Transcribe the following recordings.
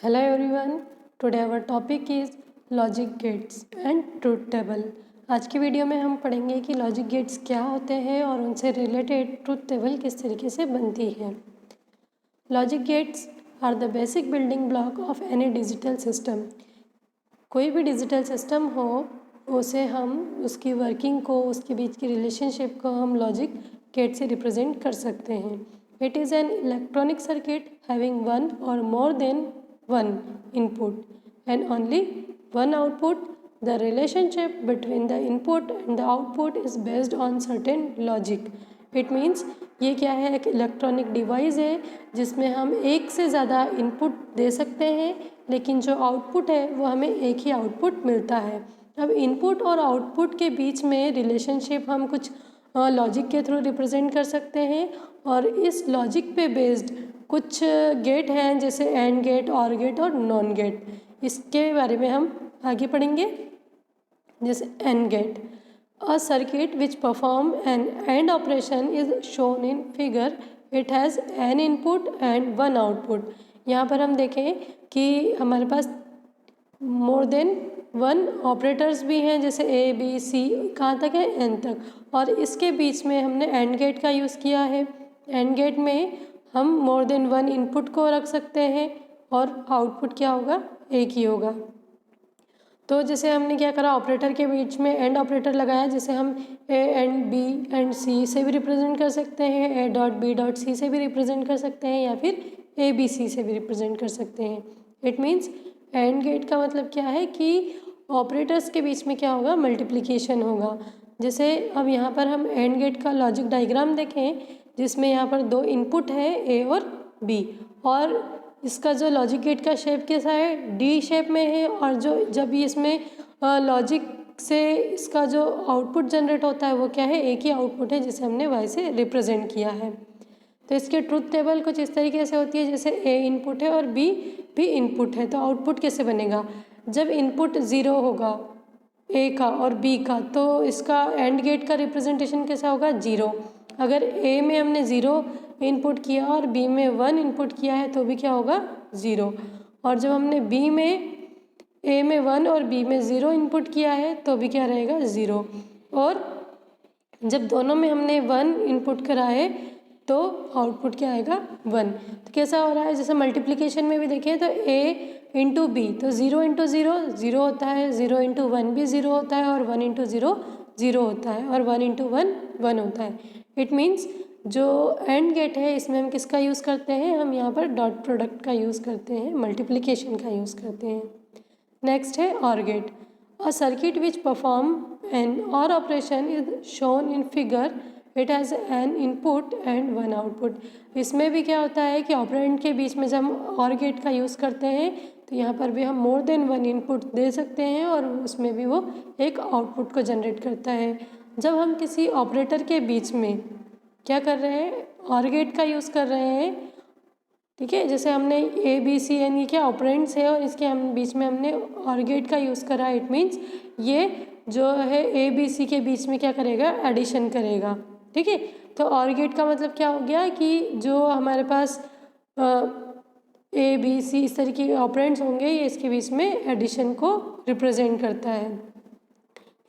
Hello everyone, today our topic is logic gates and truth table. आज की video में हम पढ़ेंगे कि लॉजिक गेट्स क्या होते हैं और उनसे रिलेटेड ट्रूथ टेबल किस तरीके से बनती है। Logic gates are the basic building block of any digital system. कोई भी डिजिटल सिस्टम हो उसे हम उसकी वर्किंग को, उसके बीच की रिलेशनशिप को हम लॉजिक गेट से रिप्रेजेंट कर सकते हैं। It is an electronic circuit having one or more than one input and only one output. The relationship between the input and the output is based on certain logic. It means ये क्या है, एक electronic device है जिसमें हम एक से ज़्यादा इनपुट दे सकते हैं, लेकिन जो आउटपुट है वो हमें एक ही आउटपुट मिलता है। अब इनपुट और आउटपुट के बीच में रिलेशनशिप हम कुछ लॉजिक के थ्रू रिप्रेजेंट कर सकते हैं और इस लॉजिक पे बेस्ड कुछ गेट हैं जैसे एंड गेट, और गेट और नॉन गेट। इसके बारे में हम आगे पढ़ेंगे। जैसे and gate, a circuit which perform an and operation is shown in figure. It has an input and one output. यहाँ पर हम देखें कि हमारे पास मोर देन वन ऑपरेटर्स भी हैं, जैसे ए बी सी, कहाँ तक है, एन तक, और इसके बीच में हमने एंड गेट का यूज़ किया है। एंड गेट में हम मोर देन वन इनपुट को रख सकते हैं और आउटपुट क्या होगा, एक ही होगा। तो जैसे हमने क्या करा, ऑपरेटर के बीच में एंड ऑपरेटर लगाया, जैसे हम A and B and C से भी रिप्रेजेंट कर सकते हैं, A dot B dot C से भी रिप्रेजेंट कर सकते हैं, या फिर ए बी सी से भी रिप्रेजेंट कर सकते हैं। इट मीन्स एंड गेट का मतलब क्या है कि ऑपरेटर्स के बीच में क्या होगा, मल्टीप्लिकेशन होगा। जैसे अब यहाँ पर हम एंड गेट का लॉजिक डायग्राम देखें, जिसमें यहाँ पर दो इनपुट है, ए और बी, और इसका जो लॉजिक गेट का शेप कैसा है, डी शेप में है, और जो जब ये इसमें लॉजिक से इसका जो आउटपुट जनरेट होता है वो क्या है, एक ही आउटपुट है जिसे हमने वाई से रिप्रेजेंट किया है। तो इसके ट्रूथ टेबल कुछ इस तरीके से होती है, जैसे ए इनपुट है और बी भी इनपुट है, तो आउटपुट कैसे बनेगा, जब इनपुट ज़ीरो होगा ए का और बी का, तो इसका एंड गेट का रिप्रेजेंटेशन कैसा होगा, ज़ीरो। अगर ए में हमने ज़ीरो इनपुट किया और बी में वन इनपुट किया है तो भी क्या होगा, ज़ीरो। और जब हमने बी में, ए में वन और बी में ज़ीरो इनपुट किया है तो भी क्या रहेगा, ज़ीरो। और जब दोनों में हमने वन इनपुट करा है तो आउटपुट क्या आएगा, वन। तो कैसा हो रहा है, जैसे मल्टीप्लिकेशन में भी देखें तो ए इंटू बी, तो ज़ीरो इंटू ज़ीरो ज़ीरो होता है, ज़ीरो इंटू वन भी ज़ीरो होता है, और वन इंटू ज़ीरो ज़ीरो होता है, और वन इंटू वन वन होता है। इट मीन्स जो एंड गेट है इसमें हम किसका यूज़ करते हैं, हम यहाँ पर डॉट प्रोडक्ट का यूज़ करते हैं, मल्टीप्लिकेशन का यूज़ करते हैं। नेक्स्ट है OR gate, a circuit which perform an OR operation is shown in figure. It has an input and one output. इसमें भी क्या होता है कि ऑपरेंड के बीच में जब हम और गेट का यूज़ करते हैं तो यहाँ पर भी हम मोर देन वन इनपुट दे सकते हैं और उसमें भी वो एक आउटपुट को जनरेट करता है। जब हम किसी ऑपरेटर के बीच में क्या कर रहे हैं, और गेट का यूज़ कर रहे हैं, ठीक है, जैसे हमने ए बी सी एन, ये क्या ऑपरेंड्स है और इसके हम बीच में हमने और गेट का यूज़ करा। इट मीन्स ये जो है ए बी सी के बीच में क्या करेगा, एडिशन करेगा, ठीक है। तो और गेट का मतलब क्या हो गया कि जो हमारे पास ए बी सी इस तरीके के ऑपरेंड्स होंगे, ये इसके बीच में एडिशन को रिप्रेजेंट करता है।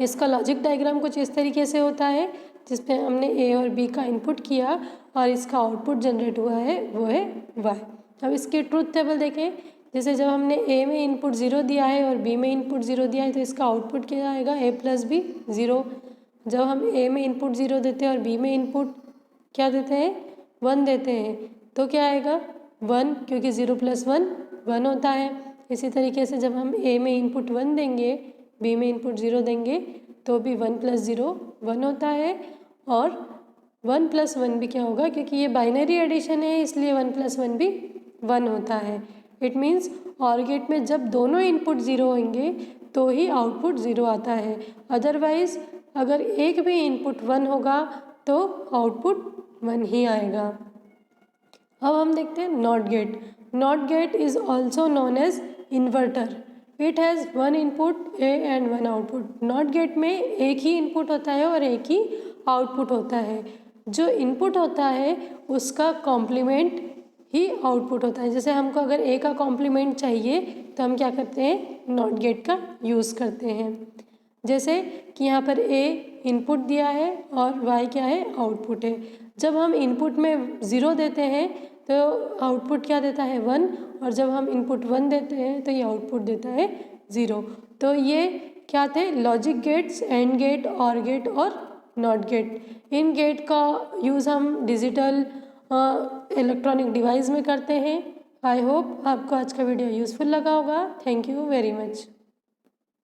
इसका लॉजिक डायग्राम कुछ इस तरीके से होता है, जिसमें हमने ए और बी का इनपुट किया और इसका आउटपुट जनरेट हुआ है, वो है वाई। अब इसके ट्रूथ टेबल देखें, जैसे जब हमने ए में इनपुट ज़ीरो दिया है और बी में इनपुट ज़ीरो दिया है तो इसका आउटपुट क्या आएगा, ए प्लस बी ज़ीरो। जब हम ए में इनपुट ज़ीरो देते हैं और बी में इनपुट क्या देते हैं, वन देते हैं, तो क्या आएगा, वन, क्योंकि ज़ीरो प्लस वन वन होता है। इसी तरीके से जब हम ए में इनपुट वन देंगे, बी में इनपुट ज़ीरो देंगे, तो भी वन प्लस ज़ीरो वन होता है, और वन प्लस वन भी क्या होगा, क्योंकि ये बाइनरी एडिशन है इसलिए वन प्लस वन भी वन होता है। इट मीन्स और गेट में जब दोनों इनपुट ज़ीरो होंगे तो ही आउटपुट ज़ीरो आता है, अदरवाइज़ अगर एक भी इनपुट वन होगा तो आउटपुट वन ही आएगा। अब हम देखते हैं not gate. Not gate is also known as inverter. It has one input A and one output. Not gate में एक ही इनपुट होता है और एक ही आउटपुट होता है। जो इनपुट होता है उसका कॉम्प्लीमेंट ही आउटपुट होता है। जैसे हमको अगर ए का कॉम्प्लीमेंट चाहिए तो हम क्या करते हैं, नॉट गेट का यूज़ करते हैं। जैसे कि यहाँ पर ए इनपुट दिया है और वाई क्या है, आउटपुट है। जब हम इनपुट में 0 देते हैं तो आउटपुट क्या देता है, 1, और जब हम इनपुट 1 देते हैं तो ये आउटपुट देता है 0। तो ये क्या थे, लॉजिक गेट्स, एंड गेट, और गेट और नॉट गेट। इन गेट का यूज़ हम डिजिटल इलेक्ट्रॉनिक डिवाइस में करते हैं। आई होप आपको आज का वीडियो यूज़फुल लगा होगा। Thank you very much.